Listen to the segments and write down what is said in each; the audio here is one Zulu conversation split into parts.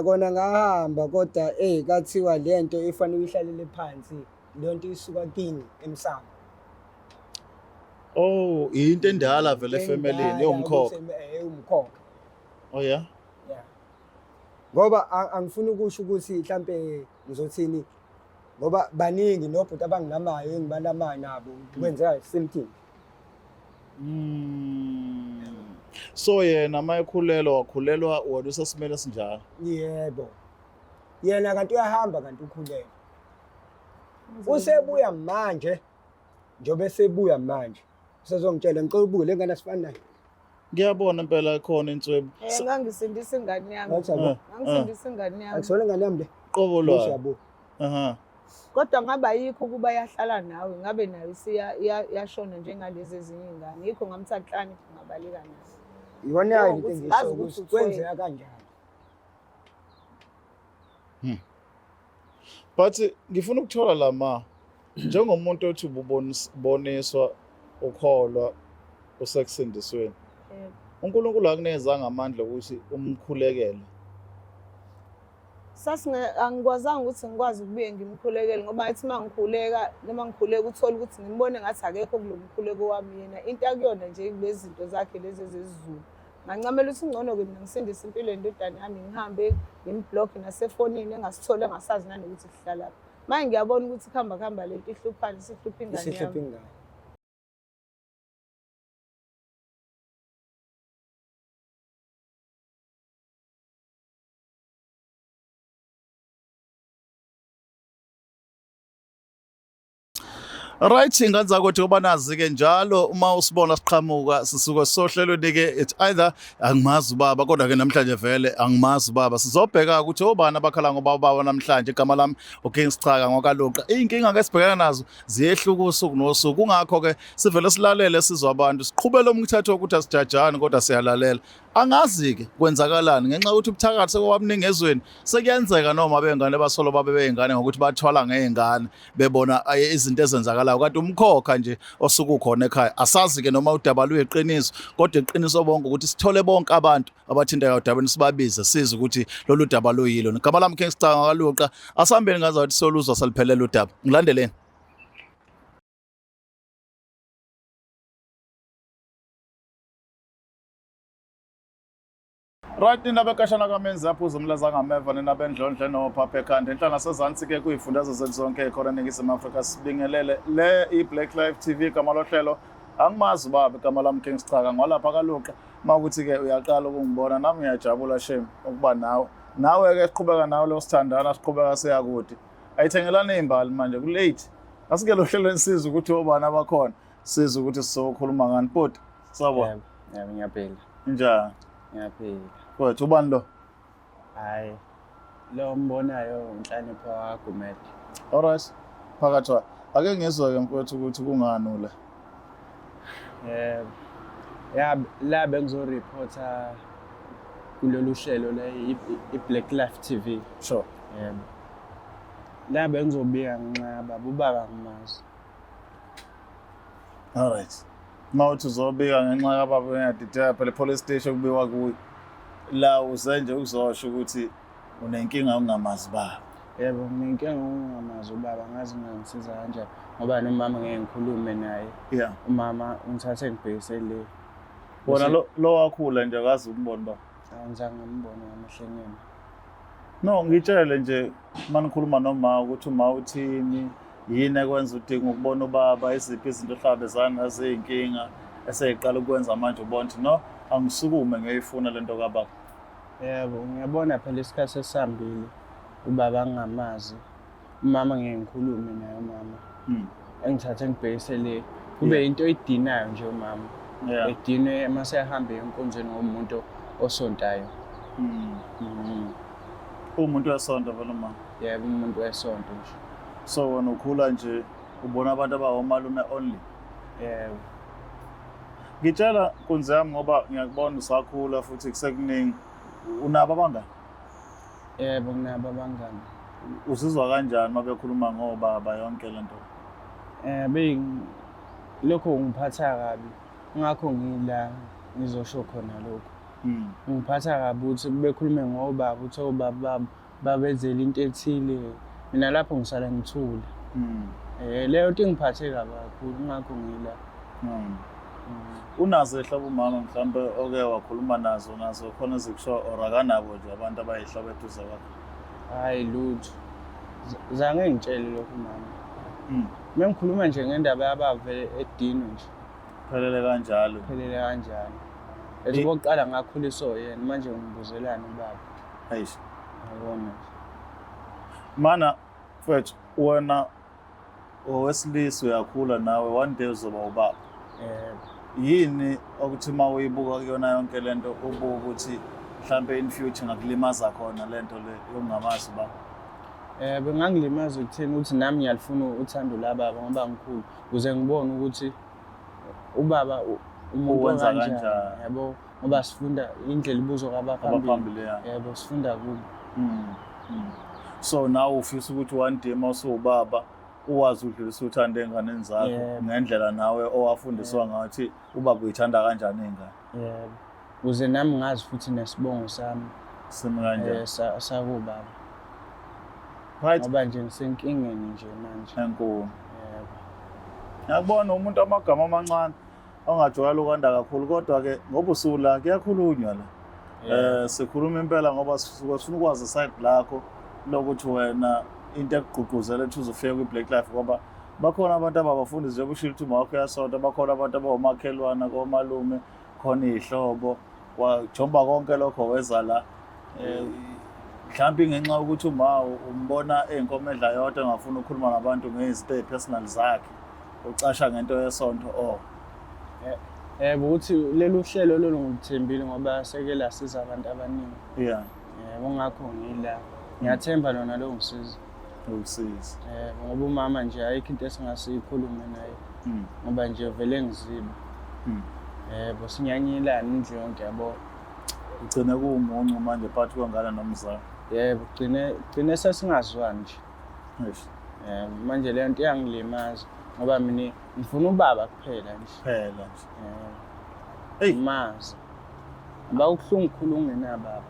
Kona ngahamba kodwa kathiwa lento ifanele uyihlalele phansi, lento isuka kini emsamo. Oh, into endala vele efemelini yomkhokha. Umkhokha. Oh yeah. Yeah. Ngoba angifuni ukusho ukuthi mhlambe ngizothini ngoba baningi nobhuti abanginamayo engibalamayo nabo kwenzeka same thing. So yena mayekhulelwa wakhulelwa wona usesimele sinjalo. Yebo. Yena kanti uyahamba kanti ukhulelwa. Usebuya manje. Njobe sebuya manje. Usezongitshela ngicela ubuke lengane asifanayo. Ngiyabona impela khona inswebu. Ngangisindisa ingane yami. Ngangisindisa ingane yami. Akusona ingane yami le. Qobo lwa. Yabo. Kodwa ngaba yikho kuba yahlala nawe ngabe nayo yashona njengalezi ezinye ingane. Yikho ngamthathlani ngabaleka nayo. Yona yayo into engisho ukuthi kwenzeka kanjani. But ngifuna ukuthola lama njengomuntu othi uboniswa ukholwa usekusindisweni. uNkulunkulu akunikeza ngamandla ukuthi umkhulekele. Angikwazanga ukuthi ngikwazi ukubuye ngimkhulekele ngoba athi mangikhuleka noma ngikhuleka uthola ukuthi ngimbone ngathi akekho kulomkhuleko wami yena into akuyona nje kulezi zinto zakhe lezi ezizulu. Ngancamela ukuthi ngcono ke mina ngisindise impilo yendodana yami ngihambe ngimblock nasefonini engasithola engasazi nanokuthi sihlala lapha. Manje ngiyabona ukuthi khamba lento ihluphana sihlupha ingane yami. Right, inganza ukuthi uba nazi ke njalo uma usibona siqhamuka sisuka sohlelweni ke it's either angimazi ubaba kodwa ke namhlanje vele angimazi ubaba sizobheka ukuthi obani abakhala ngoba ubaba namhlanje igama lami uKings Chaka ngokaluqa inkinga ke sibhekana nazo ziyehluka usuku nosuku kungakho ke sivele silalele sizwa abantu siqhubele umthetho ukuthi asijajani kodwa siyalalela angazi ke kwenzakalani ngenxa ukuthi ubuthakathi sekwabningi ezweni sekuyenzeka noma bengane basolo babe beyingane ngokuthi bathwala ngezingane bebona izinto ezenzakala kade umkhokha nje osuku ukhona ekhaya asazi ke noma udaba luyeqiniso kodwa iqiniso bonke ukuthi sithole bonke abantu abathinteka udabeni sibabize siza ukuthi lolu daba luyilo igama lami Kings Chaka ngokaluqa asambeni ngaza ukuthi soluzwa saliphelela udaba ngilandeleni. Right nabekashana kamenzi aphuza umlaza ngameva nenabendlondle nophapha ekhanda enhlanga nasezansi ke kuyifundazwe zethu ekhona eNingizimu Afrika sibingelele le iBlack Life TV igama lohlelo angimazi ubaba igama lami Kings Chaka ngolapha kaluqa mawukuthi ke uyaqala ukungibona nami ngiyajabula shame ukuba nawe ke siqhubeka nawe lo sithandana siqhubeka siyakude ayithengelana izimbali manje ku late asike lo hlelo nisiza ukuthi obani abakhona siza ukuthi sizokhuluma ngani but sabona yebo ngiyaphila njani ngiyaphila kwethu ubani lo hayi lo mbonayo uNhlanipho waGumede. Alright phakathi ake ngizwe ke mfowethu ukuthi kungani ule la bengizoreporta kulolu hlelo le iBlack Life TV. Sure. Yebo. La bengizobika nqaba ubaba ngimazi. Alright. Mawuthi uzobika ngenxa kababa uyadideka phela police station kubiwa kuyi. La uzenje uzosho ukuthi unenkinga ungamazi baba. Yebo nginenkinga ungamazi ubaba ngazi ngangisiza kanjani ngoba nomama ngeke ngikhulume naye. Yeah. Umama ungithathe ngibhekise le. Bona lo wakhula nje akazi ukumbona ba. Angizange ngimbone ngamahlengeni. No ngitshele nje manikhuluma noma ukuthi uma uthini yini ekwenza udinga ukubona ubaba iziphi izinto ohlabezana nazo izinkinga eseyiqala ukwenza manje ubona ukuthi no angisukume ngiyifuna lento kababa. Yebo ngiyabona phela isikhathi esihambile ubaba ngingamazi umama ngeke ngikhulume naye umama engithathe ngibhekise le kube into edinayo nje umama edinwe mase ehambe enkonzweni ngomuntu osontayo. Umuntu wesonto vele mama. Yebo umuntu wesonto nje. So wena ukhula nje ubona abantu abawomalume only. Yebo. Ngitshela Nkunzi yami ngoba ngiyakubona usakhula futhi kusekuningi unabo abangani? Yebo nginabo abangani. Uzizwa kanjani uma bekhuluma ngobaba yonke lento? Lokho ngiphatha kabi ngakho ngila ngizosho khona lokho ngiphatha kabi ukuthi bekhulume ngobaba ukuthi obaba babezela into ethile mina lapho ngisala ngithule. Leyo nto ingiphathe kabi kakhulu ngakho ngila. Unazo ehlobo umama mhlawumbe oke wakhuluma nazo khona zikusho or akanabo nje abantu abayihlobo eduze kwakho? Hayi lutho. Zange ngitshele lokho mama. Mengikhuluma nje ngendaba yabavele edino nje. Phelele kanjalo. Phelele kanjalo. Ethi bokuqala ngakhuliswa yena manje ngibuzelana ubaba. Hayish. Ayibona. Mana mfethu wena owesilisa uyakhula nawe one day uzoba ubaba. Yini okuthi uma uyibuka kuyona yonke lento ubuka ukuthi mhlambe in future ngakulimaza khona lento le yongamazi ba? Bengangilimaza ukuthini ukuthi nami ngiyalifuna uthando lababa ngoba ngikhulu ukuze ngibone ukuthi ubaba umuntu Wenza kanjani kanjani? yabo ngoba sifunda indlela ibuzwa Abaphambili ya. yebo sifunda kubo. So now ufisa ukuthi one day mawusubaba uwazi udlulisa uthando enganeni zakho ngendlela nawe owafundiswa ngathi ubaba uyithanda kanjani ingane. Yebo. Ukuze nami ngazi futhi nesibongo sami Simi kanjani? sakubaba. Right. Ngoba nje ngisenkingeni nje manje. Enkulu. Yebo. Ngiyakubona umuntu amagama amancane ongajwayele ukwanda kakhulu kodwa ke ngoba usula kuyakhulunywa la. Sikhuluma impela ngoba sifuna ukwazi side lakho lokuthi wena into ekugqugquzela ukuthi uzofika kwi-Black Life ngoba bakhona abantu ababafundisi nje kusho ukuthi uma wakho uyasonta, bakhona abantu abawomakhelwana komalume khona iy'hlobo wajomba konke lokho weza la. Mhlawumbe ngenxa yokuthi uma umbona ey'nkomedla yodwa engafuni ukukhuluma nabantu ngezinto ey'personal zakhe ucasha ngento yesonto Ukuthi lelu hlelo lolu ngithembile ngoba seke lasiza abantu abaningi. Yeah. Yebo ngakho ngila. Ngiyathemba lona lo ngisiza. Usiza. Ngoba umama nje ayikho into esingasiyikhuluma naye. Ngoba nje vele ngiziba. Yebo sinyanyelana indlu yonke yabo. Ugcine kuwumuncu manje phakathi kwengane nomzali. Yebo gcine sesingazwani nje. Manje le nto iyangilimaza ngoba mina ngifuna ubaba kuphela nje. Phela nje. Hey mazi. Aba ukuhlungu khulu ungenababa.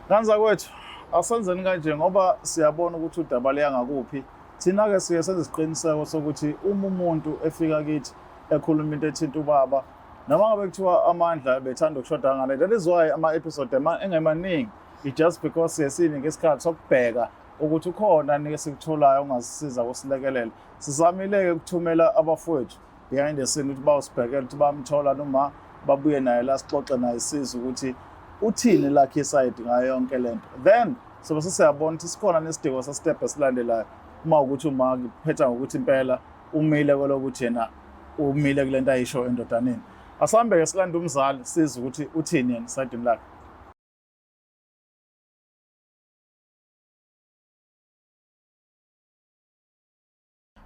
Kanza kwethu asenzeni kanje ngoba siyabona ukuthi udaba liya ngakuphi. Thina ke siye senze isiqiniseko sokuthi umuntu efika kithi ekhuluma into ethinta ubaba noma ngabe kuthiwa amandla bethanda ukushoda ngane. That is why ama-episode engemaningi. It's just because siyesiningi isikhathi sokubheka ukuthi ukhona nike sikutholayo ongasisiza kusilekelela. Sizamile ukuthumela abafowethu behind the scene ukuthi bawusibhekele ukuthi bamthola noma babuye naye la sixoxe naye isiza ukuthi uthini lakhe side ngayo yonke lento. Then sobe siyabona ukuthi sikhona nesidingo sestep esilandelayo uma ukuthi uma ngiphetha ngokuthi impela umile kwelokuthi yena umile kulento ayisho endodaneni. Asambe ke silanda umzali siza ukuthi uthini yena side lakhe.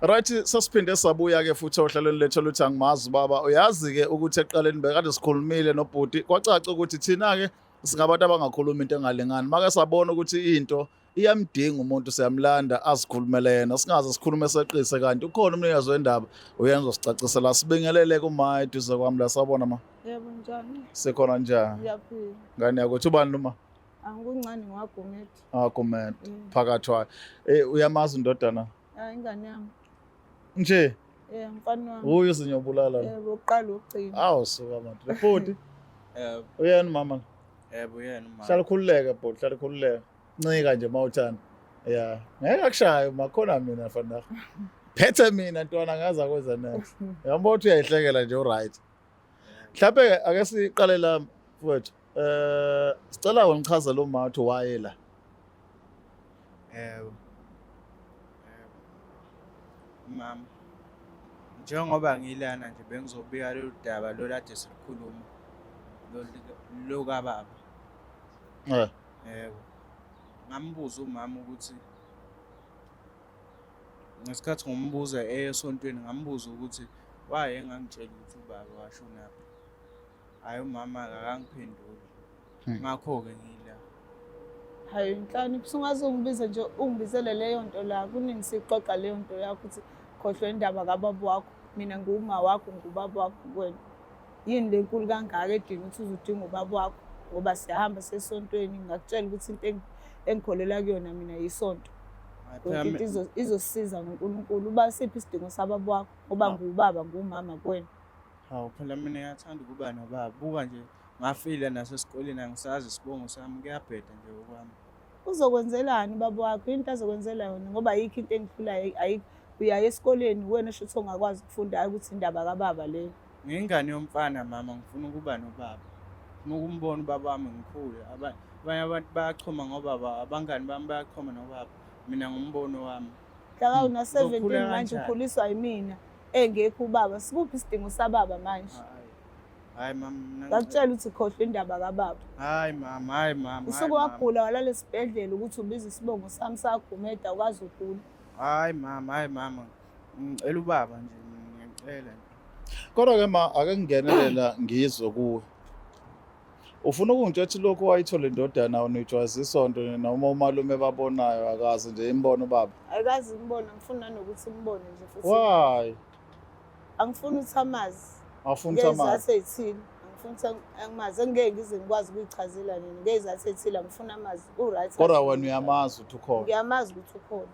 Right, sasiphinde sabuya ke futhi ohlelweni lethu luthi angimazi baba. Uyazi ke ukuthi eqaleni bekade sikhulumile nobhuti kwacaca ukuthi thina ke singabantu abangakhuluma into engalingani. Maka sabona ukuthi into iyamdinga umuntu siyamlanda asikhulumele yena singaze sikhulume seqise kanti ukhona umnikazi wendaba uyenza usicacisela sibingelele kuma eduze kwami la sabona ma. Yebo njani? Sekhona njani? Ngiyaphila. Ngani yakuthi ubani noma? Angikuncane ngwaGumede. Comment phakathi wayo. Uyamazi indodana? Hayi ingane yami. Nje? Mfana wami. Uyo sinyobulala. Yebo uqala ugcina. Awu suka manje. Lebhodi. Uyena mama? Yebo uyena mama. Hlala khululeka bhodi, hlala khululeka. Ncika nje mawuthanda. Yeah. Ngeke akushaye makhona mina mfana. Phethe mina ntwana ngaza kwenza next. Yabona ukuthi uyayihlekela nje right. Mhlawumbe ake siqale la mfowethu. Sicela ungichazele uma uthi waye la. Mama. Njengoba ngilana nje bengizobika lolu daba lo lade sikhuluma. Lo kababa. Yebo. Ngambuza umama ukuthi ngesikhathi ngombuza esontweni ngambuza ukuthi waye engangitshela ukuthi ubaba washonaphi. Hayi umama akangiphenduli. Ngakho ke ngila. Hayi inhlani kusungaze ungibize nje ungibizele leyo nto la kuningi sixoxa leyo nto yakho ukuthi khohlwe indaba kababa wakho mina nguma wakho ngubaba wakho kwena. yini lenkulu kangaka edinga ukuthi uzudinga ubaba wakho ngoba siyahamba sesontweni ngakutshela ukuthi into engikholela kuyona mina yisonto. Yonke into izosisiza ngoNkulunkulu. Uba siphi isidingo sababa wakho ngoba nguwubaba nguwumama kuwena. Hawu phela mina ngiyathanda ukuba nobaba. Buka nje ngafile nasesikoleni angisazi isibongo sami kuyabheda nje okwami. Uzokwenzelani baba wakho? Into azokwenzela yona ngoba ayikho into engihlulayo ayikho. Uyaya esikoleni wena shuthi ongakwazi ukufunda hayi ukuthi indaba kababa leyo. Ngingane yomfana mama ngifuna ukuba nobaba. Ngifuna ukumbona ubaba wami ngikhule. Abanye abantu bayachoma ngobaba, abangani bami bayachoma nobaba. Mina ngumbono wami. Mhla una 17 manje ukhuliswa yimina engekho ubaba. Sikuphi isidingo sababa manje? Hayi mama. Ngakutshela ukuthi khohle indaba kababa. Hayi mama. Usuke wagula walala esibhedlela ukuthi ubize isibongo sami sagumeda ukwazi ukugula. Hayi mama. Ngicela ubaba nje ngiyacela. Kodwa-ke ma ake ngingenelela ngizwe kuwe. Ufuna ukungitshela lokho wayithola indodana unijwayeza isonto noma umalume babonayo akazi nje imbona ubaba? Ayikazi imbona ngifuna nokuthi imbone nje futhi. Why? Angifuni ukuthi amazi. Awufuni ukuthi amazi? Ngezathu ezithile. Angifuni ukuthi angimazi. Engeke ngize ngikwazi ukuyichazela nini. Ngezathu ezithile angifuni amazi. Uright. Kodwa wena uyamazi ukuthi ukhona. Ngiyamazi ukuthi ukhona.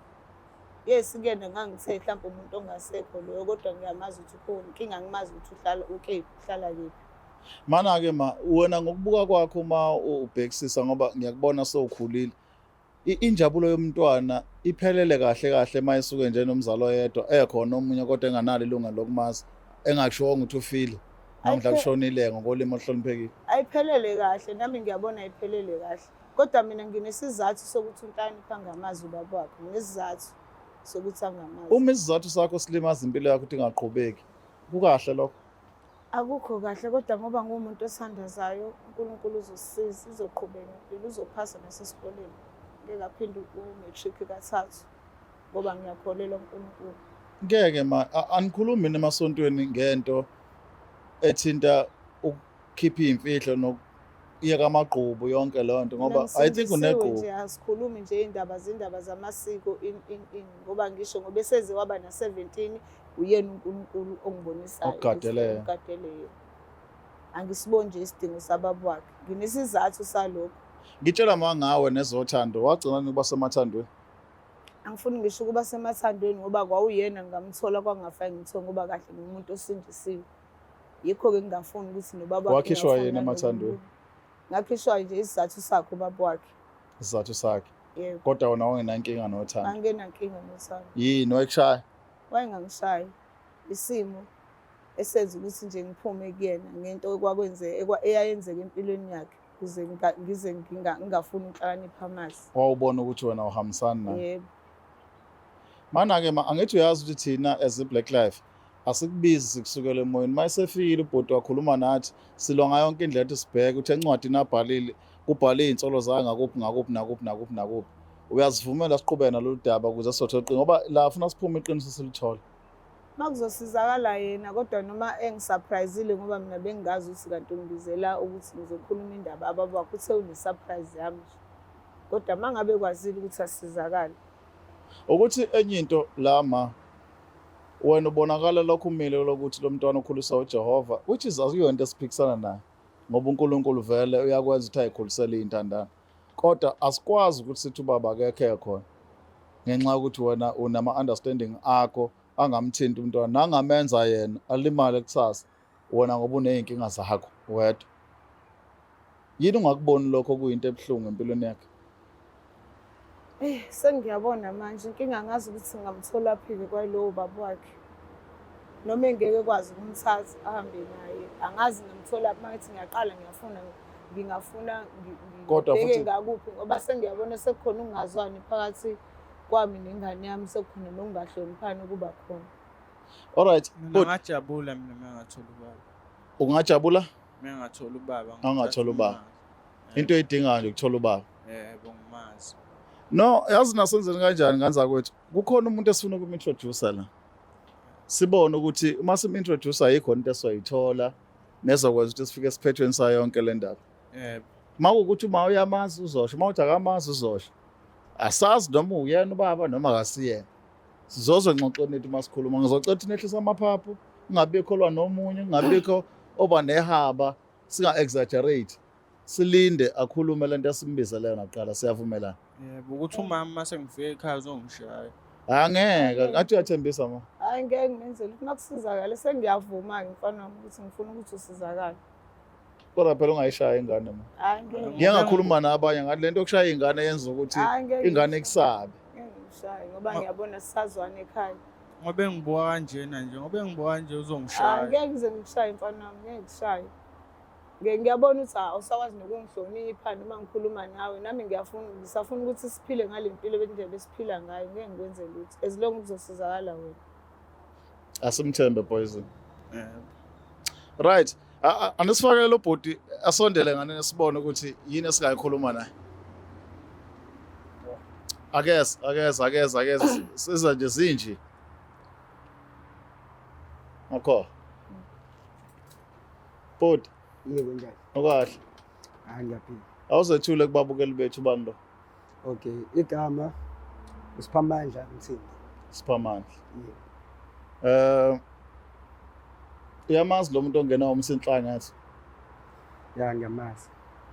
Yes kuyena ngangithe mhlawumbe umuntu ongasekho loyo kodwa ngiyamazi ukuthi ukhona. Inkinga ngimazi ukuthi uhlala uhlala kephi. Mana-ke ma wena ngokubuka kwakho uma ubhekisisa ngoba ngiyakubona sowukhulile. Injabulo yomntwana iphelele kahle uma isuke nje nomzalo oyedwa ekhona omunye kodwa enganalo ilunga lokumazi engakushongo ukuthi ufile namhla kushonile ngokolimo oluhloniphekile. Ayiphelele kahle nami ngiyabona ayiphelele kahle. Kodwa mina nginesizathu sokuthi uNhlonipha ngamazi ubaba wakhe. Ngesizathu sokuthi angamazi. Uma isizathu sakho silimaza impilo yakho ukuthi ingaqhubeki. Kukahle lokho. Akukho kahle kodwa ngoba ngumuntu osithandazayo uNkulunkulu uzosisiza izoqhubeka impilo uzophasa nasesikoleni. Ngeke aphinde ku-matric kathathu ngoba ngiyakholelwa uNkulunkulu. Ngeke ma anikhulumi emasontweni ngento ethinta ukukhipha imfihlo nokuyeka amagqubu yonke leyo nto ngoba I think unegqubu. Nje asikhulumi nje indaba zamasiko ngoba ngisho ngoba eseze waba na 17 uyena uNkulunkulu ongibonisayo Okugadeleyo. Angisiboni nje isidingo sababa wakhe. Nginesizathu salokho. Ngitshela ma ngawe nezothando wagcina ukuba semathandweni. Angifuni ngisho ukuba semathandweni ngoba kwawuyena ngamthola kwangafani ngitho ngoba kahle ngumuntu osindisiwe. Yikho-ke ngingafuni ukuthi nobaba wakhe. Wakhishwa yena emathandweni. Ngakhishwa nje isizathu sakhe ubaba wakhe. Isizathu sakhe. Yebo. Kodwa wona ungenankinga nothando. Angenankinga nothando. Yini wayekushaya? Wayengangishayi. Isimo esenza ukuthi nje ngiphume kuyena ngento eyayenzeka empilweni yakhe ukuze ngize ngingafuni uNhlonipha amazi. Wawubona ukuthi wena uhambisana naye. Yebo. Mana-ke ma angithi uyazi ukuthi thina as a-Black Life asikubizi sikusukela emoyeni. Uma esefikile ubhuti wakhuluma nathi silwa ngayo yonke indlela ethi sibheke ukuthi encwadini abhalile kubhale iy'nsolo zayo ngakuphi. Uyazivumela siqhubeke nalolu daba ukuze sothola iqiniso ngoba la funa siphume iqiniso silithole. Makuzosizakala yena kodwa noma engisurprise-ile ngoba mina bengazi ukuthi kanti ungibizela ukuthi ngizokhuluma indaba ababa wakhe uthe une-surprise yami nje. Kodwa mangabe kwazile ukuthi asizakale. Ukuthi enye into la ma wena ubonakala lokho umile lokuthi lo mntwana ukhuliswa uJehova which is akuyonto esiphikisana naye ngoba uNkulunkulu vele uyakwenza ukuthi ayikhulisele iy'ntandane. Kodwa asikwazi ukuthi sithi ubaba akekho khona ngenxa yokuthi wena unama-understanding akho angamthinti umntwana nangamenza yena alimale kusasa wena ngoba uney'nkinga zakho wedwa. Yini ungakuboni lokho kuyinto ebuhlungu empilweni yakhe? Sengiyabona manje inkinga ngazi ukuthi ngamthola phike kwalowo baba wakhe. Noma engeke kwazi ukumthatha ahambe naye. Angazi ngamthola makithi ngiyaqala ngingafuna Kodwa futhi ngakuphi ngoba sengiyabona sekukhona ukungazwani phakathi kwami nengane yami sekukhona nokungahloniphani ukuba khona. Alright, ngingajabula mina mengathola ubaba. Ungajabula? Mengathola ubaba. Angathola ubaba. Into eyidingayo nje ukuthola ubaba. Yebo ngimazi. No, yazi nasenzeni kanjani nganza kwethu. Kukhona umuntu esifuna ukumintroduce la. Sibone ukuthi uma simintroduce ayikho into esoyithola nezokwenza ukuthi sifike siphethweni sayo yonke le ndaba. Yebo. Mawukuthi uma uyamazi uzosho, mawuthi akamazi uzosho. Asazi noma uyena ubaba noma akasiyena. Sizozwe ngxoxweni ethu masikhuluma ngizocela ukuthi nehlisa amaphaphu, ungabikho lwa nomunye, ungabikho oba nehaba singa-exaggerate silinde akhulume lento esimbizeleyo nakuqala siyavumelana. Yebo, ukuthi umama mase ngifika ekhaya uzongishaya. Angeke ngathi uyathembisa ma. Hayi ngeke ngenzele ukuthi makusizakala sengiyavuma-ke mfana wami ukuthi ngifuna ukuthi usizakale. Kodwa phela ungayishaya ingane ma. Hayi ngeke. Ngike ngakhuluma nabanye ngathi lento yokushaya ingane yenza ukuthi ingane ikusabe. Ngeke ngishaye ngoba ngiyabona sisazwana ekhaya. Ngoba engibuka kanjena nje, ngoba engibuka kanje Hayi uzongishaya. ngeke ngize ngishaye mfana wami, ngeke ngishaye. Ngiyabona ukuthi awusakwazi nokungihlonipha noma ngikhuluma nawe nami ngisafuna ukuthi siphile ngale mpilo bendlela besiphila ngayo, ngeke ngikwenze lutho as long uzosizakala wena. Asimthembe Poison. Yebo. Right. Anisifakele lo bhodi asondele ngane sibone ukuthi yini esingayikhuluma naye. Akeze siza nje zinje. Akho. Bhodi Yebo njani? okahle. Hayi ngiyaphila. Awuzethule kubabukeli bethu bani lo? Okay, igama uSiphamandla Mthimba. Siphamandla. Yebo. Uyamazi lo muntu ongena umsinhlanga yathi. Ya ngiyamazi.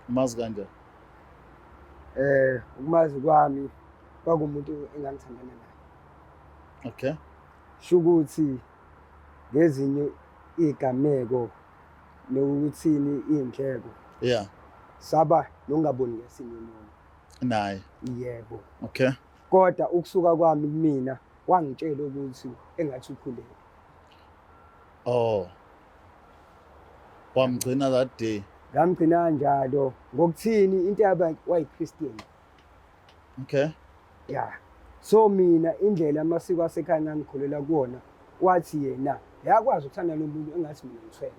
Umazi kanjani? Ukumazi kwami kwakumuntu engangithandana naye. Okay. Shukuthi ngezinye igameko nokuthini indleko Yeah. saba nongaboni ngesinye umuntu. Naye. Yebo. Okay. Kodwa ukusuka kwami kumina wangitshela ukuthi engathi ukhuleke. Oh. Wamgcina that day. Ngamgcina kanjalo ngokuthini into yaba wayiChristian. Okay. Ya. So mina indlela amasiko asekhaya ngikholela kuona wathi yena yakwazi ukuthanda lo muntu engathi mina ngithwele.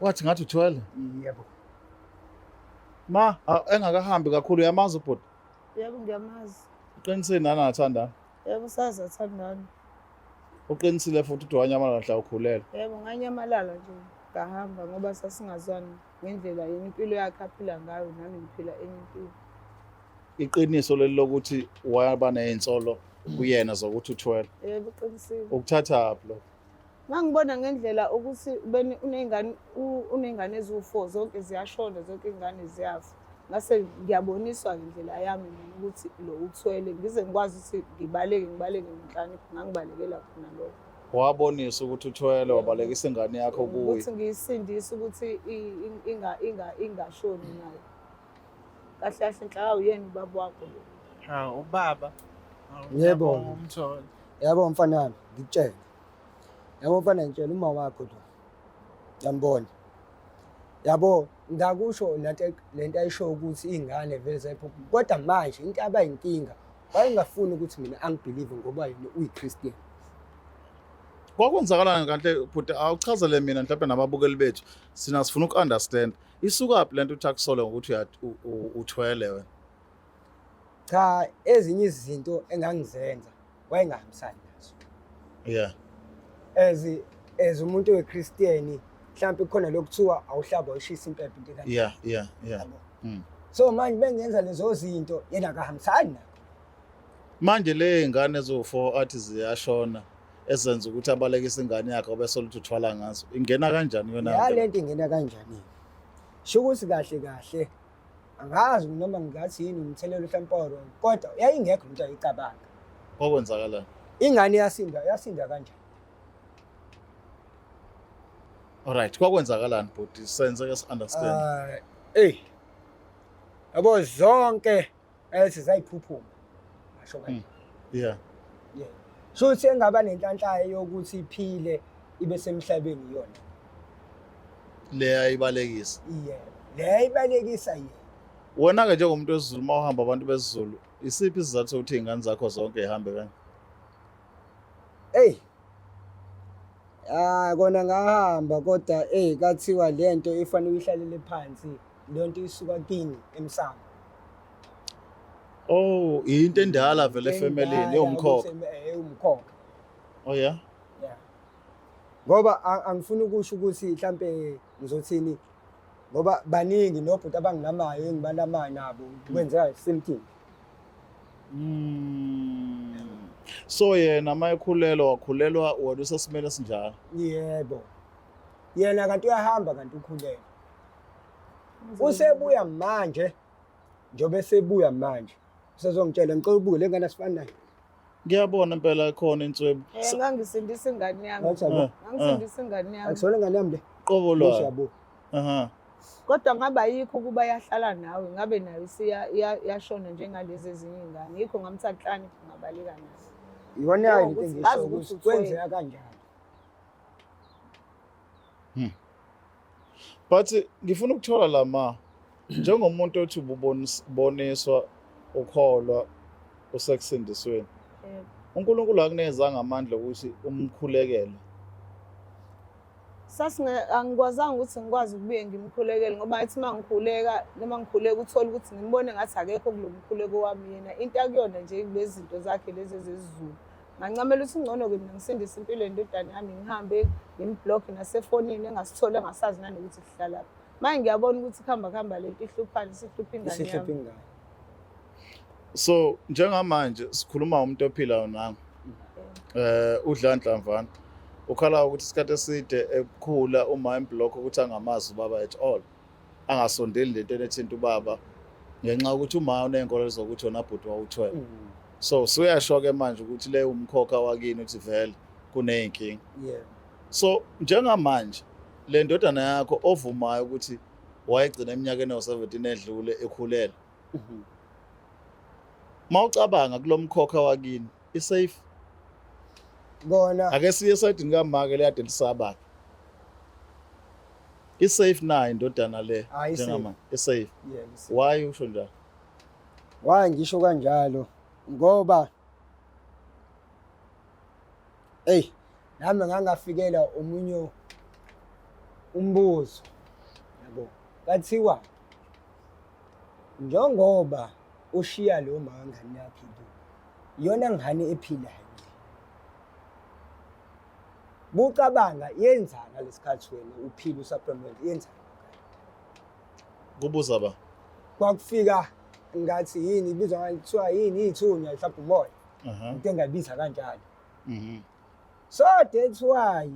Wathi ngathi uthwele? Yebo. Ma, engakahambi kakhulu uyamazi ubhuti. Yebo ngiyamazi. Uqinisile nani angathanda? Yebo sazathandana. Uqinisile futhi ukuthi wanyamala kahle ukhulela. Yebo nganyamalala nje ngahamba ngoba sasingazwani ngendlela yena impilo yakhe aphila ngayo nami ngiphila enye impilo. Iqiniso leli lokuthi waba nezinsolo kuyena zokuthi uthwele. Yebo qinisile. Ukuthatha aphi lo? Mangibona ngendlela ukuthi unengane eziwu4 zonke ziyashona zonke ingane ziyafa. Ngase ngiyaboniswa ngendlela yami ukuthi lo uthwele ngize ngikwazi ukuthi ngibaleke ngenhlani ngangibalekela khona lokho. Wabonisa ukuthi uthwele wabalekisa ingane yakho kuye. Ukuthi ngiyisindise ukuthi ingashoni nayo. Kahle kahle inhlaka uyena ubaba wakho lo. Ha, ubaba. Yebo. Umtholo. Yabo mfana wami ngikutshela. Yabo mfana ngitshela uma wakho lo. Yambona. Yabo ngakusho lento ayisho ukuthi ingane vele zayiphupha. Kodwa manje into abayinkinga wayengafuni ukuthi mina angibelieve ngoba yena uyiChristian. Kwakwenzakalana kahle but awuchazele mina mhlawumbe nababukeli bethu sina sifuna ukunderstand isuka phi lento uthi akusole ngokuthi uthwele wena. Cha ezinye izinto engangizenza wayengahambisani nazo. Yeah. As umuntu weChristian mhlawumbe khona lokuthiwa awuhlaba ushisa impepho into kanjalo. Yeah. So manje bengenza lezo zinto yena akahambisani nakho. Manje le ngane zo4 athi ziyashona ezenza ukuthi abalekise ingane yakhe bese luthi uthwala ngazo ingena kanjani yona? Ya lento ingena kanjani? Shukuthi kahle angazi noma ngingathi yini umthelelo mhlawumbe kodwa yayingekho into ayicabanga. Okwenzakala Ingane yasinda kanjani? Alright, kwakwenzakalani but senze ke understand. Yabo zonke ethi zayiphuphuma. Ngisho kanje. Yeah. Shuthi engaba nenhlanhla yokuthi iphile ibe semhlabeni yona. Le ayibalekisa. Le ibalekisa yena. Wona ke njengomuntu wesiZulu mawuhamba abantu besiZulu isiphi isizathu sokuthi ingane zakho zonke ihambe kanje? Kona ngahamba kodwa kathiwa lento ifanele uyihlalele phansi lento isuka kini emsamo. Oh, into endala vele efamilini yomkhokha. Umkhokha. Oh yeah. Yeah. Ngoba angifuni ukusho ukuthi mhlambe ngizothini ngoba baningi nobhuti abanginamayo engibalamayo nabo kwenzeka same thing. So yena mayekhulelwa wakhulelwa wena usesimele sinjalo. Yebo. yena kanti uyahamba kanti ukhulelwe. Usebuya manje njobe sebuya manje usezongitshela ngicela ubuke le ngane asifani nayo. Ngiyabona impela khona inswebu. Ngangisindisa ingane yami. Ngangisindisa ingane yami. Akusona ingane yami le. Qobo lwa. Yabo. Aha. Kodwa ngabe ayikho kuba yahlala nawe ngabe nayo yashona njengalezi ezinye ingane. Yikho ngamthatha inhlani ngabaleka nayo. Iyona yayo into engisho ukuthi kwenzeka kanjani. But ngifuna ukuthola lama njengomuntu othi uboniswa ukholwa usekusindisweni. uNkulunkulu akunikezanga amandla ukuthi umkhulekele. Angikwazanga ukuthi ngikwazi ukubuye ngimkhulekele ngoba ethi mangikhuleka noma ngikhuleka uthola ukuthi ngimbone ngathi akekho kulomkhuleko wami yena into akuyona nje kulezi zinto zakhe lezi ezizulu. Ngancamela ukuthi ngcono ke mina ngisindise impilo yendodana yami ngihambe ngimblock nasefonini engasithola engasazi nanokuthi sihlala lapha. Manje ngiyabona ukuthi khamba lento ihluphana sihlupha ingane yami. So njengamanje sikhuluma umuntu ophilayo nami. uDlanhlamvana ukhala ukuthi isikhathi eside ekhula uma emblock ukuthi angamazi ubaba at all. Angasondeli lento ethinta ubaba ngenxa ukuthi uma unenkolo zokuthi wona bhuti wawuthwele. So suyasho ke manje ukuthi le umkhokha wakini uthi vele kuneyinkinga. Yeah. So njengamanje le ndodana yakho ovumayo ukuthi wayegcina eminyakeni ewu17 edlule ekhulele. Mawucabanga kulomkhokha wakini isafe. Bona Ake siye sayidini kaMake le ade lisaba. Isafe na indodana le njengamanje isafe. yeah. Why usho njalo? Why ngisho kanjalo ngoba nami ngangafikela omunye umbuzo yabo kathiwa njengoba ushiya lo mangani yakhe iyona ngane ephilayo bucabanga yenzana lesikhathi wena uphila usupplement yenzana Kubuza ba? kwakufika ngathi yini ibizwa ngalithiwa yini ithunya mhlawumbe umoya into engabiza kanjalo so that's why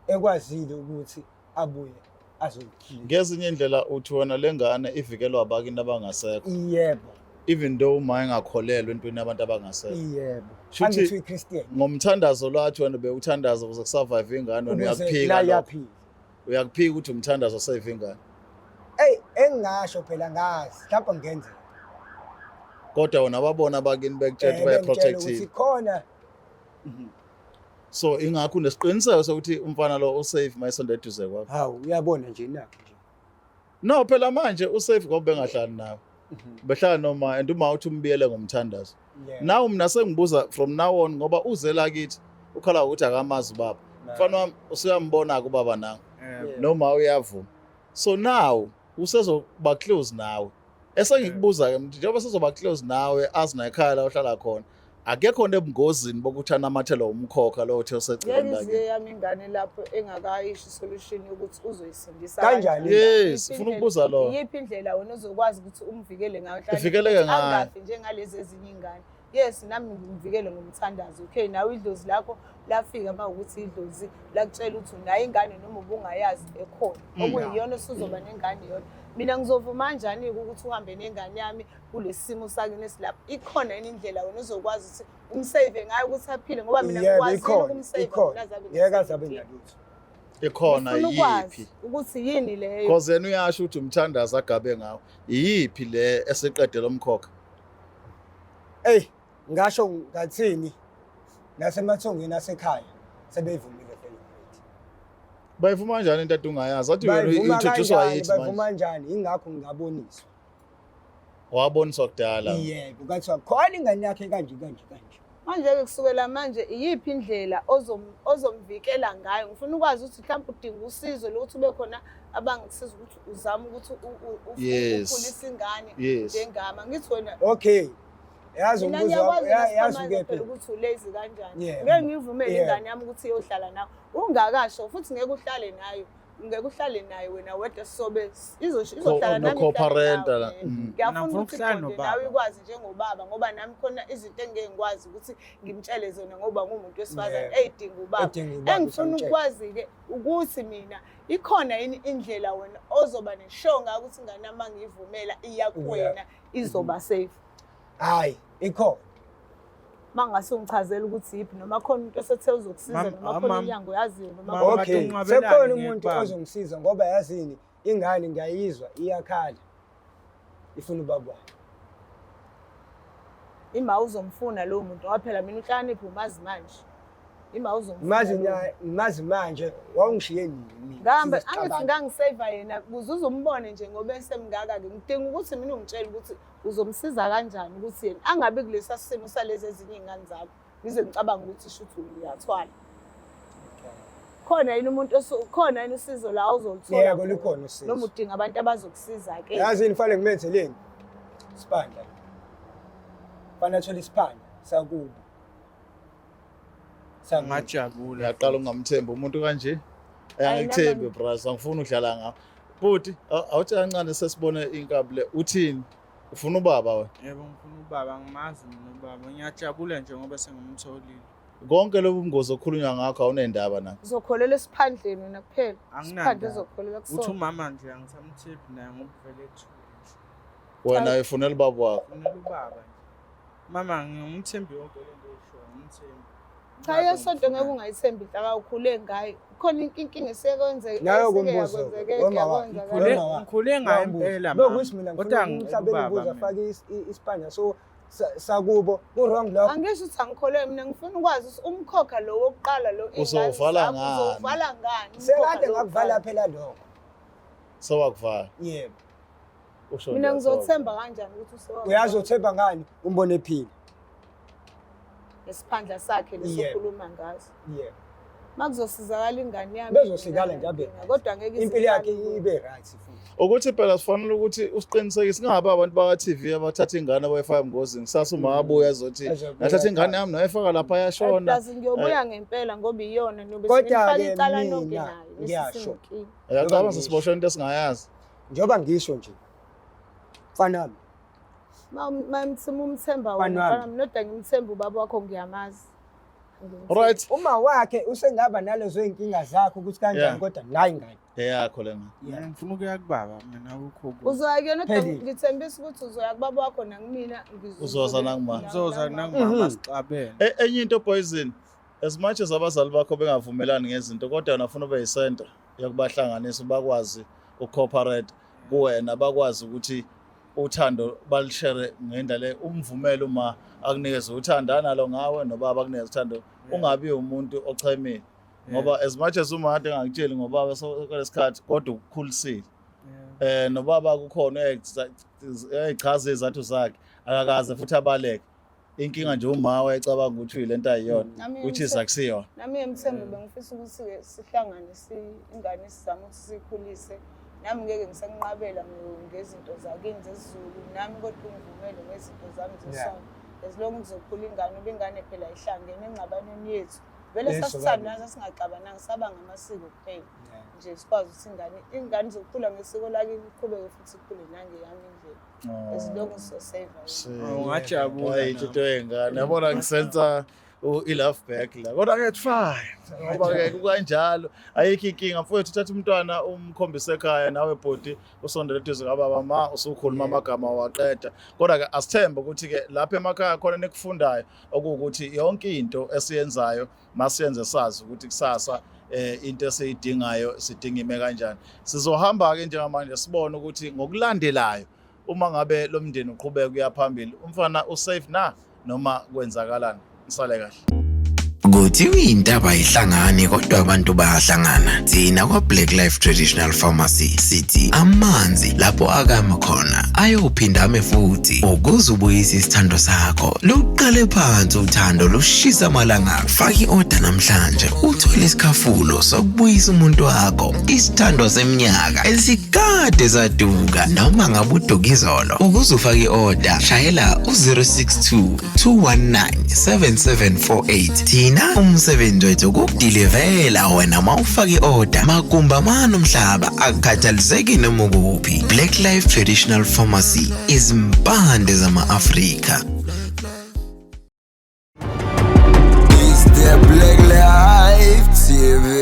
ekwazile ukuthi abuye azokhila Ngezinye indlela uthi wona lengane ivikelwa abakini abangasekho. yebo Even though uma engakholelwa entweni abantu abangasekho. yebo Shuthi- angithi uyiChristian Ngomthandazo lwathi wena bewuthandaza ukuze kusurvive ingane wena uyakuphika lo. yaphila Uyakuphika ukuthi umthandazo save ingane. engasho phela ngazi mhlawumbe ngenza Kodwa wona babona abakini bekutshela baya ukuthi protective. khona So ingakho unesiqiniseko sokuthi umfana lo usafe mayisonde eduze kwakho. hawu uyabona nje nakho nje No phela manje usafe ngoba bengahlali nawe. Behlala noma and uma uthi umbiyele ngomthandazo. yeah. Now mina sengibuza from now on ngoba uzela kithi ukhala ukuthi akamazi ubaba. Mfana wami usuyambona kubaba nangu. Yeah. Noma uyavuma. So now usezoba close nawe. Esengikubuza ke mthi njengoba sezoba close nawe azi na ekhaya la ohlala khona. Akekho nebungozini bokuthi anamathela umkhokha lo othe useceleni Yelize lakhe. yami ingane lapho engakayishi isolution yokuthi uzoyisindisa Kanjani? Yes, ufuna ukubuza lo. Iyiphi indlela wena ozokwazi ukuthi umvikele ngayo mhlawumbe Ivikeleke ngayo. angafi njengalezi ezinye ingane. Yes, nami ngimvikele ngomthandazo. Okay, nawe idlozi lakho lafika mawukuthi idlozi lakutshela ukuthi unayo ingane noma ubungayazi ekhona. Okuyiyona usuzoba nengane yona. Mina ngizovuma kanjani ukuthi uhambe nengane yami kulesimo sakini esilapha. Ikhona yini indlela wena uzokwazi ukuthi umsave ngayo ukuthi aphile ngoba mina ngikwazi ukumsave ngeke azabe ngalutho Ikhona ukwazi yipi? ukuthi yini leyo. Because yena uyasho ukuthi umthandazo agabe ngawo. Yipi le eseqedela umkhokha? ngasho ngathini nasemathongeni asekhaya sebeyivumile phela Bayivuma kanjani into ade ungayazi? Athi wena bayivuma introduce kanjani wayithi manje. bayivuma kanjani ingakho ngingaboniswa Waboniswa kudala. yebo kathiwa khona ingane yakhe kanje Manje-ke kusukela manje iyiphi indlela ozomvikela ngayo? Ngifuna ukwazi ukuthi mhlawumbe udinga usizo lokuthi ube khona abangisiza ukuthi uzame ukuthi Yes. ukhulise ingane Yes. njengama. Ngithi wena okay yazi mina umbuzo ngiyakwazi yazi phela ukephi ukuthi ulazy kanjani. Yeah. Ngeke ngivumele Yeah. ingane yami ukuthi iyohlala nawe. Ungakasho futhi ngeke uhlale nayo. ngeke uhlale naye wena wedwa sobe izohlala nami co-parenta la. ngiyafuna Ngifuna ukuthi ukuhlala iqonde nobaba. nawe ikwazi njengobaba ngoba nami khona izinto engeke ngikwazi ukuthi ngimtshele zona ngoba ngumuntu wesifazane eyidinga ubaba Edinga ubaba engifuna usamtshela. ukwazi-ke ukuthi mina ikhona yini indlela wena ozoba neshow ngayo ukuthi ingane yami uma ngiyivumela iya kuwena izoba safe Hayi, ikhona. mangase ungichazela ukuthi yiphi noma khona umuntu osethe uzokusiza noma khona Mama. inyango yaziyo noma Mama, khona- kade Okay, unqabelane sekhona umuntu ngekubaba. ozongisiza ngoba yazini ingane ngiyayizwa iyakhala. Ifuna ubaba wayo. ima uzomfuna lowo muntu ngoba phela mina uhlakaniphi umazi manje ima uzomfuna lowo muntu. Mazi manje wangishiye nini? Ngihamba angithi ngangiseva yena ukuze uzombone nje ngoba esemngaka-ke ngidinga ukuthi mina ungitshele ukuthi uzomsiza kanjani ukuthi yena angabi kulesa simo salezi ezinye iy'ngane zakho ngize ngicabanga ukuthi shuthi uyathwala khona yini umuntu khona yini usizo la uzoluthola Yebo, khona? lukhona usizo. noma udinga abantu abazokusiza-ke Yazini fanele ngimenzeleni. Sipanda. Fanele athole isipanda sakubo. Ngajabula. Ngiyaqala ungamthembi umuntu kanje. Hayi, Angithembi bras, angifuni ukudlala ngawo. Futhi awuthi kancane sesibone inkabi le uthini? Ufuna ubaba wena? Yebo ngifuna ubaba ngimazi mina ubaba. Ngiyajabula nje ngoba sengimtholile. Konke lobu bungozi okhulunywa ngakho awunendaba nakho. uzokholela esiphandleni wena kuphela Anginandaba. isiphandle uzokholela Uthi kusona umama nje angisamthembi naye ngoba vele ethule nje. Wena ufunela ubaba wakho. Kufanele ubaba nje. Mama ngimthembi yonke lento oyishoyo, ngimthembi. cha yesonto ngeke ungayithembi hlaka ukhule ngayo khona inkinga esekwenzeka Nayo kumbuzo. Ngikhule ngayo impela Lokuyisi mina Kodwa ngifuna umhlabeni ubaba ukuze mina. afake isipanda so sakubo ku-wrong lokho. angisho ukuthi angikholelwa mina ngifuna ukwazi ukuthi umkhokha lo wokuqala lo Uzowuvala ingane zakho, ngani? uzowuvala ngani Sekade umkhokha lo ngakuvala wokuqala? phela lokho. Sewakuvala. Yebo. Usho mina njalo, ngizothemba kanjani ukuthi usewavala Uyazi uthemba ngani umbone ephila. nesiphandla sakhe Yebo. lesokhuluma ngaso Yebo. makuzosizakala ingane yami Bezosikala nje abe ngingankinga, kodwa ngeke impilo yakhe isizakale ibe right futhi. ukuthi phela sifanele ukuthi usiqinisekise ngabe abantu baka-TV abathatha ingane abayifaka engozini kusasa uma abuya azothi Azobuya nathatha ingane yami nayifaka lapha yashona. Plus ngiyobuya ngempela ngoba iyona nobe Kodwa-ke sengifaka icala mina nonke nayo ngiyasho. nesisinkini Uyacabanga sesiboshwe into esingayazi. Njengoba ngisho nje. Fanami. mamthima umthemba Mfana wena wami. mfana wami, nodwa ngimthemba ubaba wakho ngiyamazi Alright. Uma wakhe usengaba nalezo inkinga zakho ukuthi kanjani Yeah. kodwa nayi ngane. Eyakho lena. Mina ngifuna ukuya kubaba mina akukho kubi. uzoya kuyona kodwa Phelile. ngithembisa ukuthi uzoya kubaba wakho nangimina Uzoza nangima. Uzoza nangibaba sixabene. Enye into Poison, as much as abazali bakho bengavumelani ngezinto kodwa wena ufuna ube yisenta yakubahlanganisa bakwazi ucooperate kuwena bakwazi ukuthi uthando balishare ngendlela umvumela uma akunikeza uthando nalo ngawe nobaba akunikeza uthando ungabi umuntu ochemile ngoba as much as uma kade ngakutsheli ngobaba solesikhathi kodwa ukukhulisile nobaba kukhona ezichaza izathu zakhe akakaze futhi abaleke inkinga nje uma wayecabanga ukuthi lento ayiyona which is akusiyona. nami emthembu bengifisa ukuthi-ke sihlangane ingane sizame ukuthi siyikhulise nami ngeke ngisenqabela ngezinto zakini zesizulu nami kodwa ungivumele ngezinto zami zesondo as long kuzokhula ingane ube ingane phela ihlangene engxabaneni yethu vele Yes, sasithandana sasingaxabananga saba ngamasiko kuphela nje sikwazi ukuthi ingane izokhula ngesiko lakini iqhubeke futhi ikhule nangeyami indlela as long sisoseva Ungajabula nawe. into engane yabona ngisenza i-love back la kodwa ke fine ngoba ke kukanjalo ayikho inkinga mfowethu uthatha umntwana umkhombise ekhaya nawe bhodi usondele eduze kababa ma usukhuluma amagama waqeda kodwa ke asithembe ukuthi ke lapha emakhaya khona nekufundayo okuwukuthi yonke into esiyenzayo masiyenze sazi ukuthi kusasa into esiyidingayo sidinga ime kanjani sizohamba ke njengamanje sibone ukuthi ngokulandelayo uma ngabe lo mndeni uqhubeka kuya phambili umfana usafe na noma kwenzakalani isale kahle. Kuthiwa intaba ihlangane kodwa abantu bayahlangana. Thina kwa Black Life Traditional Pharmacy sithi amanzi lapho akama khona ayophinda ame futhi ukuze ubuyise isithando sakho. Luqale phansi uthando lushisa amalanga. Faka i-order namhlanje uthole isikhafulo sokubuyisa umuntu wakho. Isithando seminyaka esikade saduka noma ngabe udukizolo. Ukuze ufake i-order shayela u062 219 7748. Thina umsebenzi wethu ukudilivela wena mawufaka i-order makumba manomhlaba akukhathaliseki noma ukuphi. Black Life Traditional Pharmacy izimpande zama-Afrika. It's the Black Life TV.